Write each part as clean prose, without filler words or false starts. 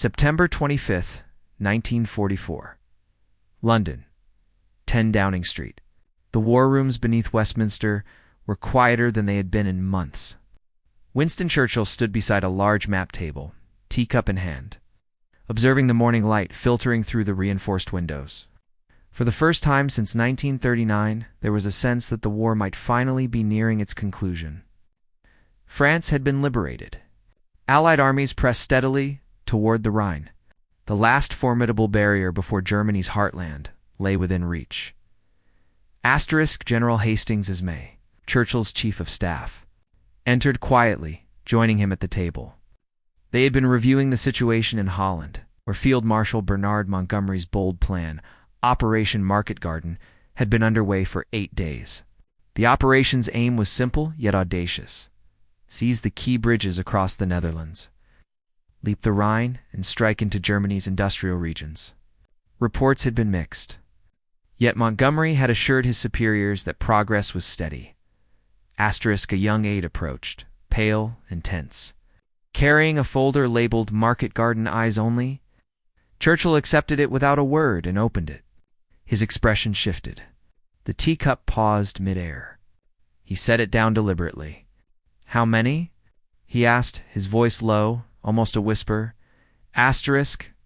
September 25th, 1944. London, 10 Downing Street. The war rooms beneath Westminster were quieter than they had been in months. Winston Churchill stood beside a large map table, teacup in hand, observing the morning light filtering through the reinforced windows. For the first time since 1939, there was a sense that the war might finally be nearing its conclusion. France had been liberated. Allied armies pressed steadily toward the Rhine. The last formidable barrier before Germany's heartland lay within reach. General Hastings Ismay, Churchill's chief of staff, entered quietly, joining him at the table. They had been reviewing the situation in Holland, where Field Marshal Bernard Montgomery's bold plan, Operation Market Garden, had been underway for 8 days. The operation's aim was simple yet audacious: seize the key bridges across the Netherlands, leap the Rhine, and strike into Germany's industrial regions. Reports had been mixed. Yet Montgomery had assured his superiors that progress was steady. A young aide approached, pale and tense, carrying a folder labeled Market Garden Eyes Only. Churchill accepted it without a word and opened it. His expression shifted. The teacup paused mid-air. He set it down deliberately. "How many?" he asked, his voice low, almost a whisper.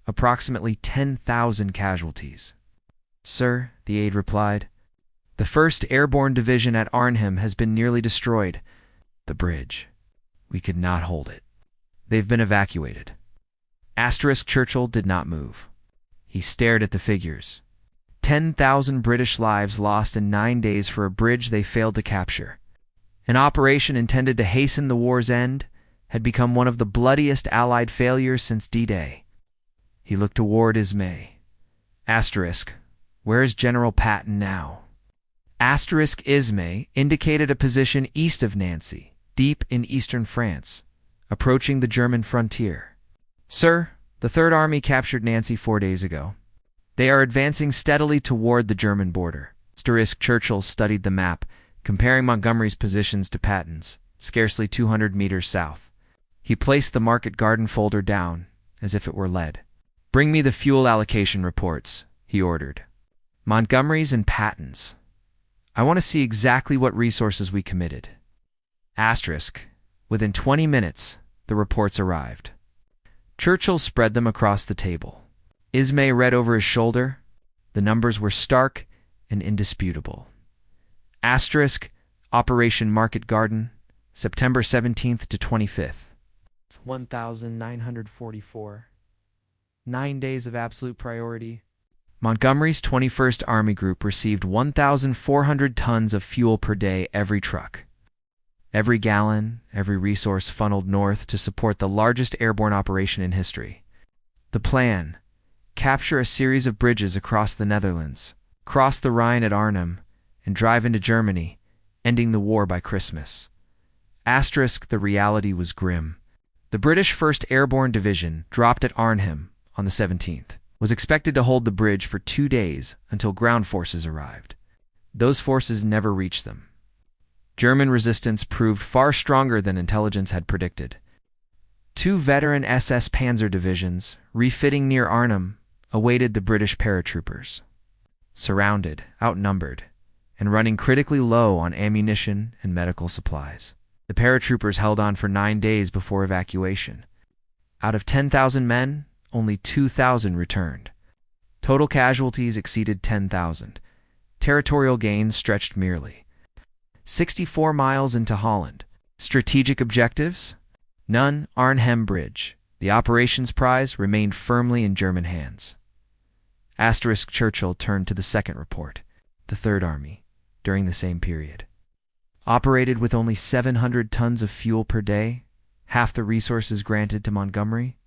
Approximately 10,000 casualties. "Sir," the aide replied, "the 1st Airborne Division at Arnhem has been nearly destroyed. The bridge. We could not hold it. They've been evacuated." Churchill did not move. He stared at the figures. 10,000 British lives lost in 9 days for a bridge they failed to capture. An operation intended to hasten the war's end had become one of the bloodiest Allied failures since D-Day. He looked toward Ismay. "Where is General Patton now?" Ismay indicated a position east of Nancy, deep in eastern France, approaching the German frontier. "Sir, the Third Army captured Nancy 4 days ago. They are advancing steadily toward the German border." Churchill studied the map, comparing Montgomery's positions to Patton's, scarcely 200 meters south. He placed the Market Garden folder down, as if it were lead. "Bring me the fuel allocation reports," he ordered. "Montgomery's and Patton's. I want to see exactly what resources we committed." Within 20 minutes, the reports arrived. Churchill spread them across the table. Ismay read over his shoulder. The numbers were stark and indisputable. Operation Market Garden, September 17th to 25th. 1,944. 9 days of absolute priority. Montgomery's 21st Army Group received 1,400 tons of fuel per day every truck. Every gallon, every resource funneled north to support the largest airborne operation in history. The plan: capture a series of bridges across the Netherlands, cross the Rhine at Arnhem, and drive into Germany, ending the war by Christmas. The reality was grim. The British 1st Airborne Division dropped at Arnhem on the 17th. Was expected to hold the bridge for 2 days until ground forces arrived. Those forces never reached them. German resistance proved far stronger than intelligence had predicted. 2 veteran SS Panzer divisions, refitting near Arnhem, awaited the British paratroopers. Surrounded, outnumbered, and running critically low on ammunition and medical supplies, the paratroopers held on for 9 days before evacuation. Out of 10,000 men, only 2,000 returned. Total casualties exceeded 10,000. Territorial gains stretched merely. 64 miles into Holland. Strategic objectives? None. Arnhem Bridge. The operations prize remained firmly in German hands. Churchill turned to the second report. The Third Army, during the same period, operated with only 700 tons of fuel per day, half the resources granted to Montgomery.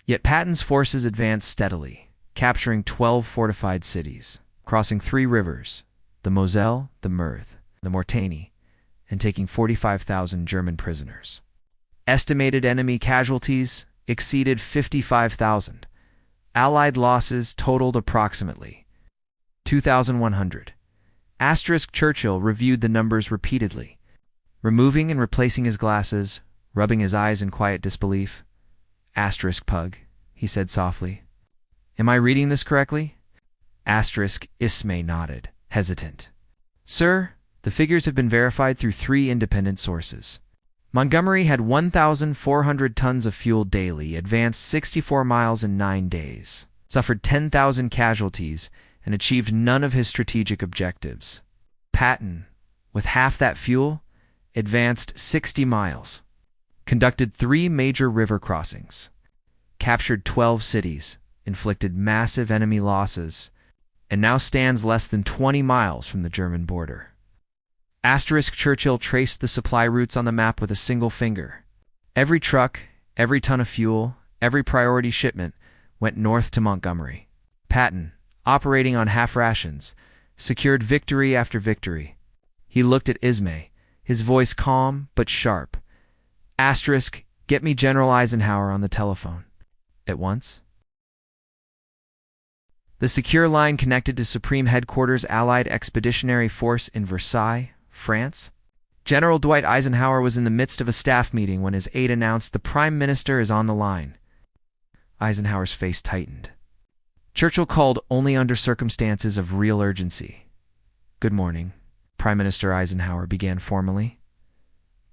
Yet Patton's forces advanced steadily, capturing 12 fortified cities, crossing 3 rivers, the Moselle, the Meurthe, the Mortagne, and taking 45,000 German prisoners. Estimated enemy casualties exceeded 55,000. Allied losses totaled approximately 2,100. Churchill reviewed the numbers repeatedly, removing and replacing his glasses, rubbing his eyes in quiet disbelief. Pug, he said softly. Am I reading this correctly? Ismay nodded, hesitant. Sir, the figures have been verified through 3 independent sources. Montgomery had 1,400 tons of fuel daily, advanced 64 miles in 9 days, suffered 10,000 casualties, and achieved none of his strategic objectives. Patton, with half that fuel, advanced 60 miles, conducted 3 major river crossings, captured 12 cities, inflicted massive enemy losses, and now stands less than 20 miles from the German border. Churchill traced the supply routes on the map with a single finger. Every truck, every ton of fuel, every priority shipment went north to Montgomery. Patton, operating on half rations, secured victory after victory. He looked at Ismay, his voice calm but sharp. Get me General Eisenhower on the telephone. At once. The secure line connected to Supreme Headquarters Allied Expeditionary Force in Versailles, France. General Dwight Eisenhower was in the midst of a staff meeting when his aide announced the Prime Minister is on the line. Eisenhower's face tightened. Churchill called only under circumstances of real urgency. Good morning, Prime Minister Eisenhower began formally.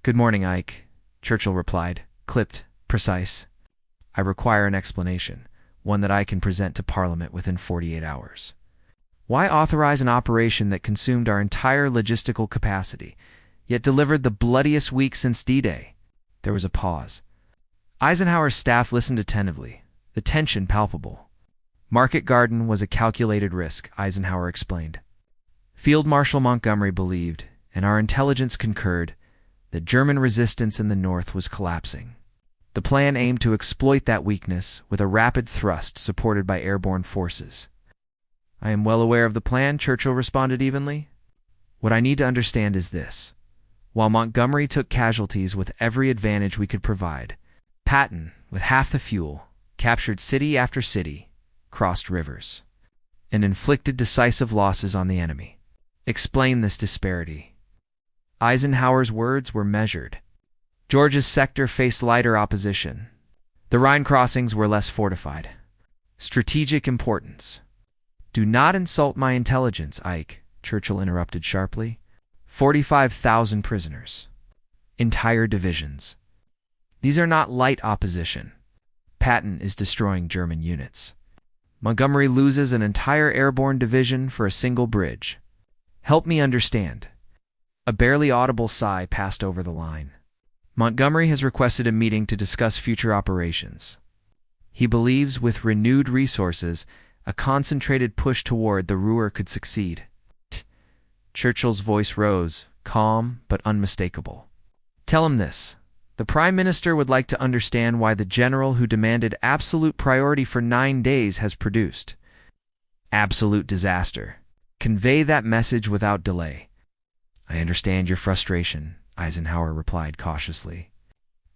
Good morning, Ike, Churchill replied, clipped, precise. I require an explanation, one that I can present to Parliament within 48 hours. Why authorize an operation that consumed our entire logistical capacity, yet delivered the bloodiest week since D-Day? There was a pause. Eisenhower's staff listened attentively, the tension palpable. Market Garden was a calculated risk, Eisenhower explained. Field Marshal Montgomery believed, and our intelligence concurred, that German resistance in the north was collapsing. The plan aimed to exploit that weakness with a rapid thrust supported by airborne forces. I am well aware of the plan, Churchill responded evenly. What I need to understand is this. While Montgomery took casualties with every advantage we could provide, Patton, with half the fuel, captured city after city, crossed rivers, and inflicted decisive losses on the enemy. Explain this disparity. Eisenhower's words were measured. Georgia's sector faced lighter opposition. The Rhine crossings were less fortified. Strategic importance. Do not insult my intelligence, Ike, Churchill interrupted sharply. 45,000 prisoners. Entire divisions. These are not light opposition. Patton is destroying German units. Montgomery loses an entire airborne division for a single bridge. Help me understand. A barely audible sigh passed over the line. Montgomery has requested a meeting to discuss future operations. He believes with renewed resources, a concentrated push toward the Ruhr could succeed. Churchill's voice rose, calm but unmistakable. Tell him this. The Prime Minister would like to understand why the general who demanded absolute priority for 9 days has produced absolute disaster. Convey that message without delay. I understand your frustration, Eisenhower replied cautiously.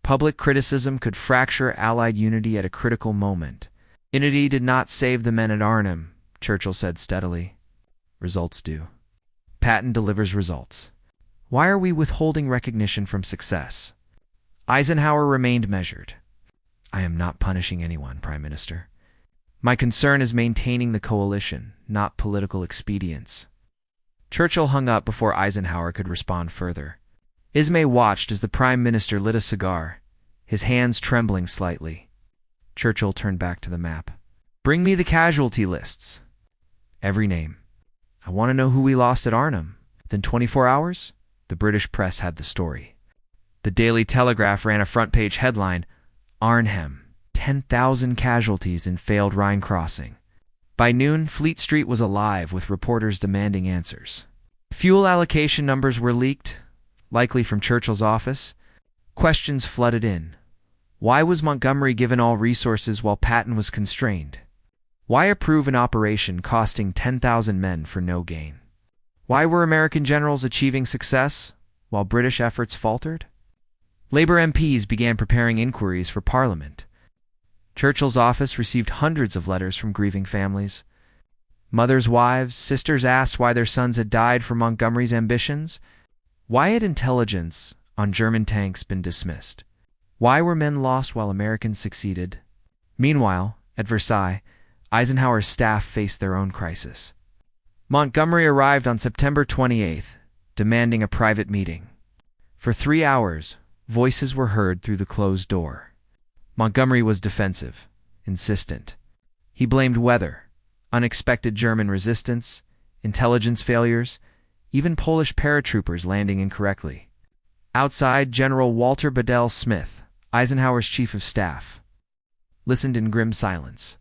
Public criticism could fracture Allied unity at a critical moment. Unity did not save the men at Arnhem, Churchill said steadily. Results do. Patton delivers results. Why are we withholding recognition from success? Eisenhower remained measured. I am not punishing anyone, Prime Minister. My concern is maintaining the coalition, not political expedience. Churchill hung up before Eisenhower could respond further. Ismay watched as the Prime Minister lit a cigar, his hands trembling slightly. Churchill turned back to the map. Bring me the casualty lists. Every name. I want to know who we lost at Arnhem. Within 24 hours, the British press had the story. The Daily Telegraph ran a front-page headline, Arnhem, 10,000 casualties in failed Rhine crossing. By noon, Fleet Street was alive with reporters demanding answers. Fuel allocation numbers were leaked, likely from Churchill's office. Questions flooded in. Why was Montgomery given all resources while Patton was constrained? Why approve an operation costing 10,000 men for no gain? Why were American generals achieving success while British efforts faltered? Labour MPs began preparing inquiries for Parliament. Churchill's office received hundreds of letters from grieving families. Mothers' wives, sisters asked why their sons had died for Montgomery's ambitions. Why had intelligence on German tanks been dismissed? Why were men lost while Americans succeeded? Meanwhile, At Versailles, Eisenhower's staff faced their own crisis. Montgomery arrived on September 28th, demanding a private meeting. For 3 hours, voices were heard through the closed door. Montgomery was defensive, insistent. He blamed weather, unexpected German resistance, intelligence failures, even Polish paratroopers landing incorrectly. Outside, General Walter Bedell Smith, Eisenhower's chief of staff, listened in grim silence.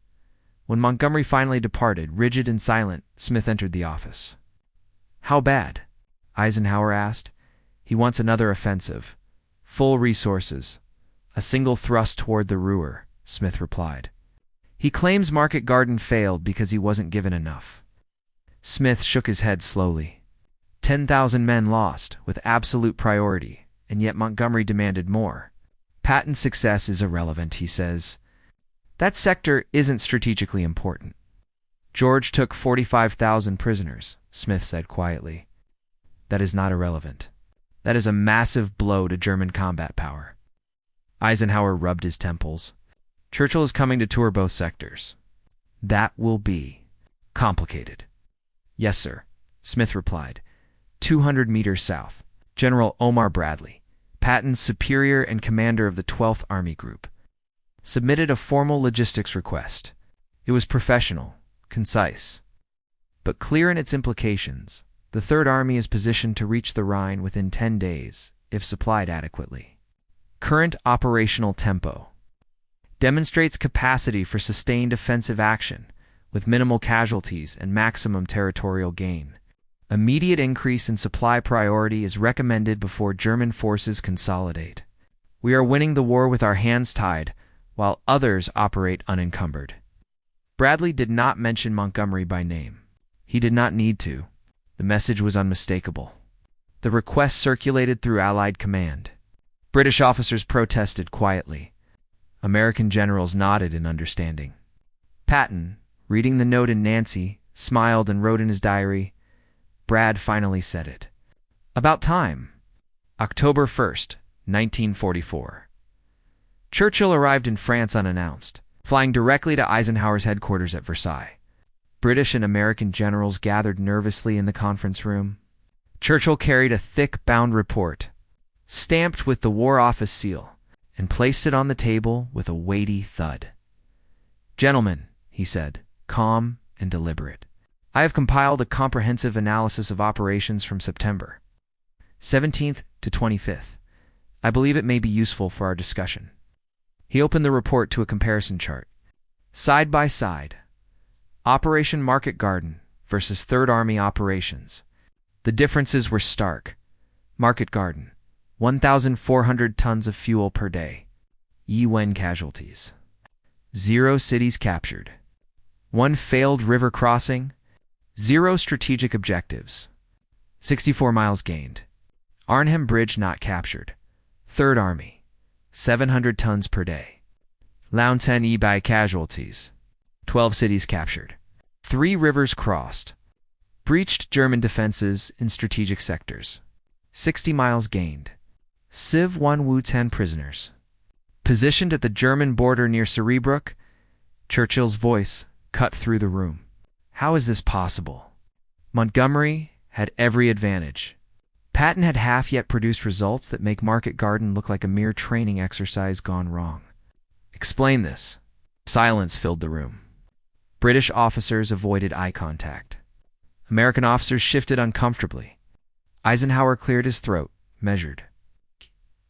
When Montgomery finally departed, rigid and silent, Smith entered the office. "How bad?" Eisenhower asked. "He wants another offensive. Full resources. A single thrust toward the Ruhr," Smith replied. "He claims Market Garden failed because he wasn't given enough." Smith shook his head slowly. 10,000 men lost, with absolute priority, and yet Montgomery demanded more. "Patton's success is irrelevant," he says. "That sector isn't strategically important." "George took 45,000 prisoners," Smith said quietly. "That is not irrelevant. That is a massive blow to German combat power." Eisenhower rubbed his temples. "Churchill is coming to tour both sectors. That will be complicated." "Yes, sir," Smith replied. 200 meters south, General Omar Bradley, Patton's superior and commander of the 12th Army Group, submitted a formal logistics request. It was professional, concise, but clear in its implications. The Third Army is positioned to reach the Rhine within 10 days, if supplied adequately. Current operational tempo demonstrates capacity for sustained offensive action, with minimal casualties and maximum territorial gain. Immediate increase in supply priority is recommended before German forces consolidate. We are winning the war with our hands tied, while others operate unencumbered. Bradley did not mention Montgomery by name. He did not need to. The message was unmistakable. The request circulated through Allied command. British officers protested quietly. American generals nodded in understanding. Patton, reading the note in Nancy, smiled and wrote in his diary, "Brad finally said it. About time. October 1st, 1944. Churchill arrived in France unannounced, flying directly to Eisenhower's headquarters at Versailles. British and American generals gathered nervously in the conference room. Churchill carried a thick bound report, stamped with the War Office seal, and placed it on the table with a weighty thud. "Gentlemen," he said, calm and deliberate, "I have compiled a comprehensive analysis of operations from September 17th to 25th. I believe it may be useful for our discussion." He opened the report to a comparison chart. Side by side, Operation Market Garden versus Third Army operations. The differences were stark. Market Garden, 1,400 tons of fuel per day. UN casualties. 0 cities captured. 1 failed river crossing. 0 strategic objectives. 64 miles gained. Arnhem Bridge not captured. Third Army, 700 tons per day. Launten by casualties. 12 cities captured. 3 rivers crossed. Breached German defenses in strategic sectors. 60 miles gained. Civ 1 Wu 10 prisoners. Positioned at the German border near Cerebrook, Churchill's voice cut through the room. How is this possible? Montgomery had every advantage. Patton had half yet produced results that make Market Garden look like a mere training exercise gone wrong. Explain this. Silence filled the room. British officers avoided eye contact. American officers shifted uncomfortably. Eisenhower cleared his throat, measured.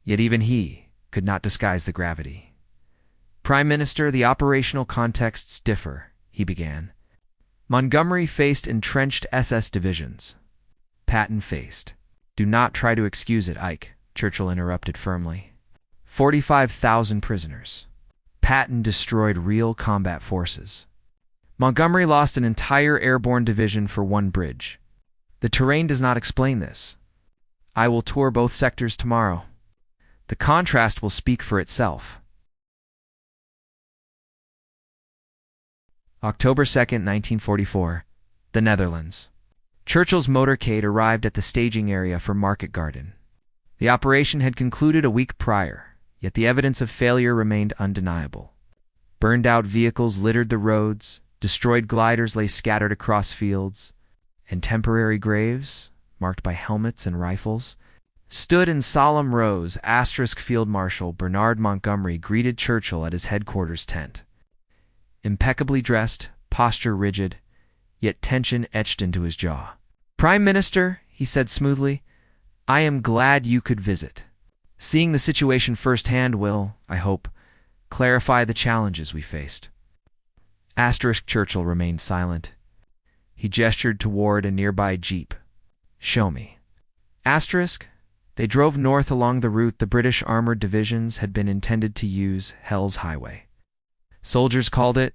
Yet even he could not disguise the gravity. "Prime Minister, the operational contexts differ," he began. Montgomery faced entrenched SS divisions. Patton faced. "Do not try to excuse it, Ike," Churchill interrupted firmly. 45,000 prisoners. Patton destroyed real combat forces. Montgomery lost an entire airborne division for 1 bridge. The terrain does not explain this. I will tour both sectors tomorrow. The contrast will speak for itself. October 2nd, 1944, the Netherlands. Churchill's motorcade arrived at the staging area for Market Garden. The operation had concluded a week prior, yet the evidence of failure remained undeniable. Burned-out vehicles littered the roads, destroyed gliders lay scattered across fields, and temporary graves, marked by helmets and rifles, stood in solemn rows. Field Marshal Bernard Montgomery greeted Churchill at his headquarters tent. Impeccably dressed, posture rigid, yet tension etched into his jaw. "Prime Minister," he said smoothly, "I am glad you could visit. Seeing the situation firsthand will, I hope, clarify the challenges we faced." Churchill remained silent. He gestured toward a nearby jeep. "Show me." They drove north along the route the British armored divisions had been intended to use, Hell's Highway. Soldiers called it.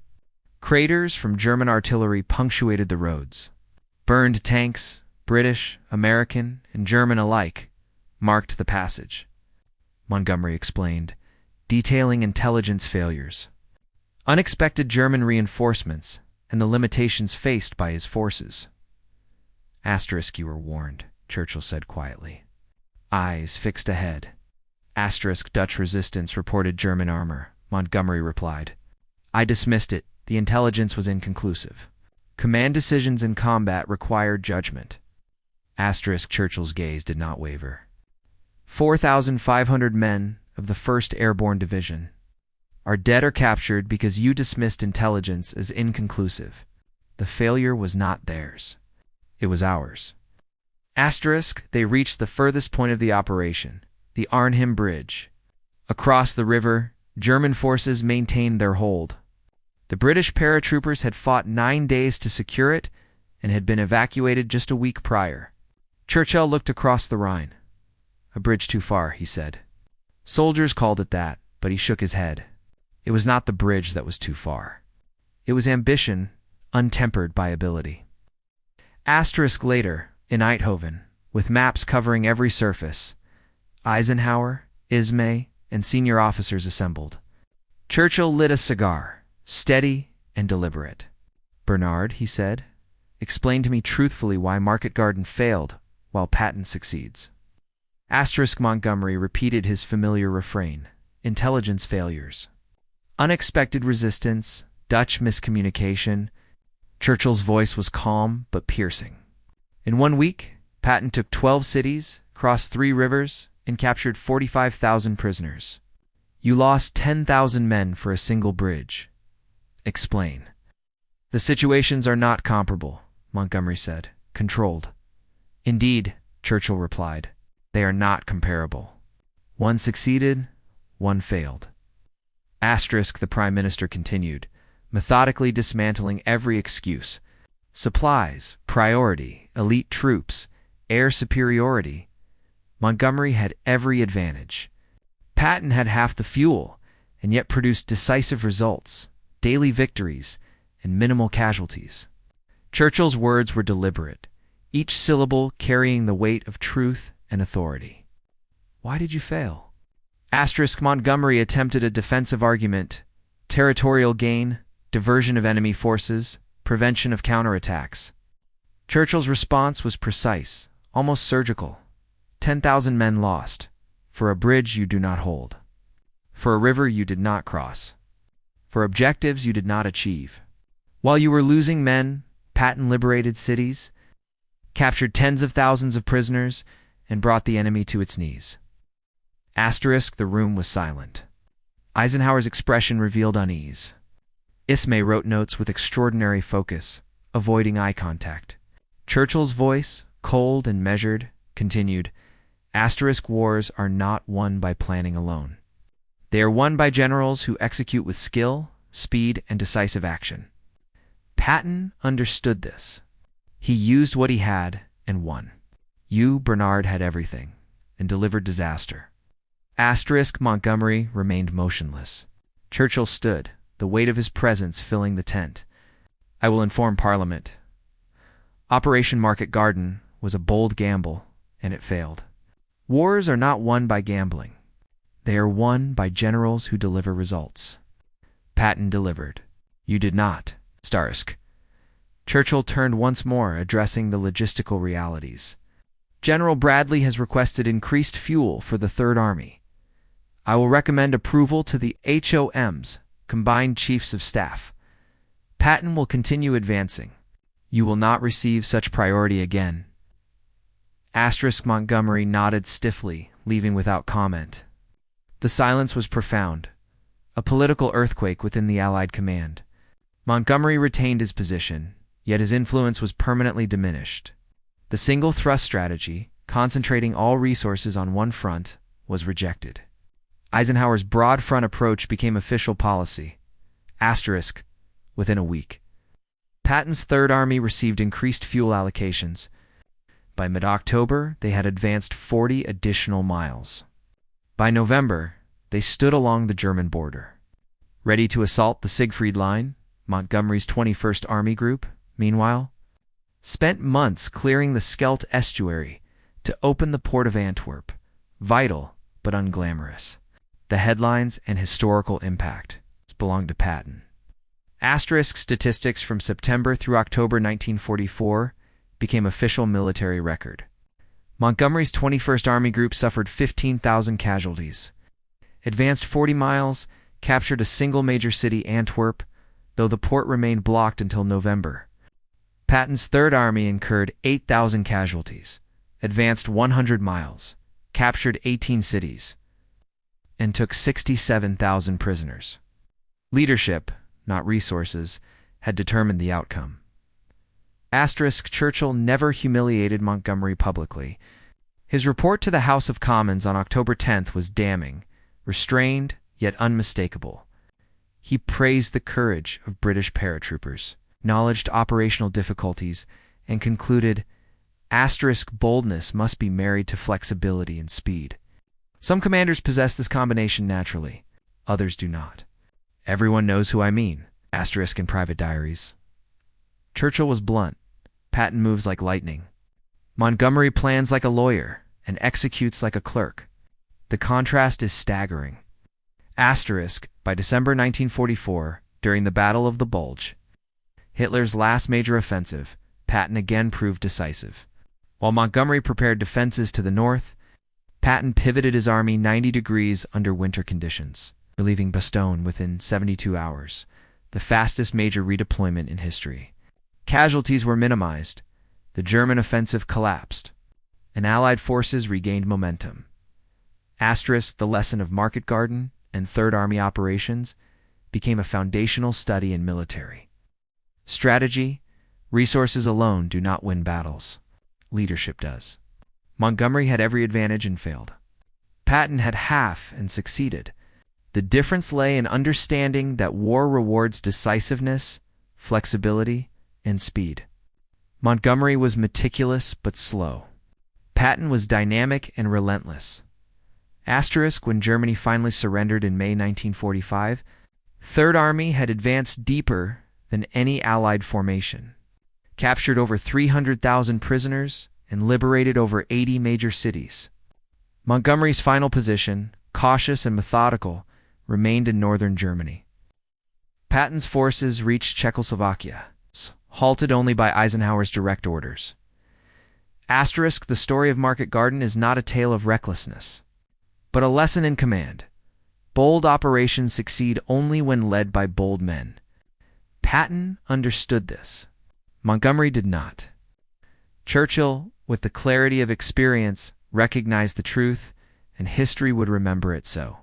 Craters from German artillery punctuated the roads. Burned tanks, British, American, and German alike, marked the passage. Montgomery explained, detailing intelligence failures, unexpected German reinforcements, and the limitations faced by his forces. "You were warned," Churchill said quietly. Eyes fixed ahead. Dutch resistance reported German armor, Montgomery replied. "I dismissed it. The intelligence was inconclusive. Command decisions in combat required judgment." Churchill's gaze did not waver. 4,500 men of the 1st Airborne Division are dead or captured because you dismissed intelligence as inconclusive. The failure was not theirs. It was ours. They reached the furthest point of the operation, the Arnhem Bridge. Across the river, German forces maintained their hold. The British paratroopers had fought 9 days to secure it and had been evacuated just a week prior. Churchill looked across the Rhine. "A bridge too far," he said. Soldiers called it that, but he shook his head. It was not the bridge that was too far. It was ambition, untempered by ability. Later, in Eindhoven, with maps covering every surface, Eisenhower, Ismay, and senior officers assembled. Churchill lit a cigar, steady and deliberate. "Bernard," he said, "explain to me truthfully why Market Garden failed while Patton succeeds." Montgomery repeated his familiar refrain, intelligence failures. Unexpected resistance, Dutch miscommunication. Churchill's voice was calm but piercing. In 1 week, Patton took 12 cities, crossed 3 rivers, and captured 45,000 prisoners. You lost 10,000 men for a single bridge. Explain. "The situations are not comparable," Montgomery said, controlled. "Indeed," Churchill replied, "they are not comparable. One succeeded, one failed." The Prime Minister continued, methodically dismantling every excuse. Supplies, priority, elite troops, air superiority. Montgomery had every advantage. Patton had half the fuel, and yet produced decisive results, daily victories, and minimal casualties. Churchill's words were deliberate, each syllable carrying the weight of truth and authority. "Why did you fail?" Montgomery attempted a defensive argument: territorial gain, diversion of enemy forces, prevention of counterattacks. Churchill's response was precise, almost surgical. 10,000 men lost. For a bridge you do not hold. For a river you did not cross. For objectives you did not achieve. While you were losing men, Patton liberated cities, captured tens of thousands of prisoners, and brought the enemy to its knees. The room was silent. Eisenhower's expression revealed unease. Ismay wrote notes with extraordinary focus, avoiding eye contact. Churchill's voice, cold and measured, continued, "Wars are not won by planning alone. They are won by generals who execute with skill, speed, and decisive action." Patton understood this. He used what he had and won. You, Bernard, had everything and delivered disaster. Montgomery remained motionless. Churchill stood, the weight of his presence filling the tent. "I will inform Parliament." Operation Market Garden was a bold gamble, and it failed. Wars are not won by gambling. They are won by generals who deliver results. Patton delivered. You did not, Churchill turned once more, addressing the logistical realities. "General Bradley has requested increased fuel for the Third Army. I will recommend approval to the HOMs, Combined Chiefs of Staff. Patton will continue advancing. You will not receive such priority again. Montgomery nodded stiffly, leaving without comment. The silence was profound, a political earthquake within the Allied command. Montgomery retained his position, yet his influence was permanently diminished. The single thrust strategy, concentrating all resources on one front, was rejected. Eisenhower's broad front approach became official policy. Within a week. Patton's Third Army received increased fuel allocations. By mid-October, they had advanced 40 additional miles. By November, they stood along the German border. Ready to assault the Siegfried Line, Montgomery's 21st Army Group, meanwhile, spent months clearing the Scheldt estuary to open the port of Antwerp, vital but unglamorous. The headlines and historical impact belonged to Patton. Statistics from September through October 1944 became official military record. Montgomery's 21st Army Group suffered 15,000 casualties. Advanced 40 miles, captured a single major city, Antwerp, though the port remained blocked until November. Patton's Third Army incurred 8,000 casualties, advanced 100 miles, captured 18 cities, and took 67,000 prisoners. Leadership, not resources, had determined the outcome. Churchill never humiliated Montgomery publicly. His report to the House of Commons on October 10th was damning, restrained, yet unmistakable. He praised the courage of British paratroopers, acknowledged operational difficulties, and concluded, boldness must be married to flexibility and speed. Some commanders possess this combination naturally, others do not. Everyone knows who I mean, in private diaries. Churchill was blunt. Patton moves like lightning. Montgomery plans like a lawyer and executes like a clerk. The contrast is staggering. By December 1944, during the Battle of the Bulge, Hitler's last major offensive, Patton again proved decisive. While Montgomery prepared defenses to the north, Patton pivoted his army 90 degrees under winter conditions, relieving Bastogne within 72 hours, the fastest major redeployment in history. Casualties were minimized, the German offensive collapsed, and Allied forces regained momentum. The lesson of Market Garden and Third Army operations became a foundational study in military. Strategy, resources alone do not win battles. Leadership does. Montgomery had every advantage and failed. Patton had half and succeeded. The difference lay in understanding that war rewards decisiveness, flexibility, and speed. Montgomery was meticulous but slow. Patton was dynamic and relentless. When Germany finally surrendered in May 1945, Third Army had advanced deeper than any Allied formation, captured over 300,000 prisoners, and liberated over 80 major cities. Montgomery's final position, cautious and methodical, remained in northern Germany. Patton's forces reached Czechoslovakia, halted only by Eisenhower's direct orders. The story of Market Garden is not a tale of recklessness, but a lesson in command. Bold operations succeed only when led by bold men. Patton understood this. Montgomery did not. Churchill, with the clarity of experience, recognized the truth, and history would remember it so.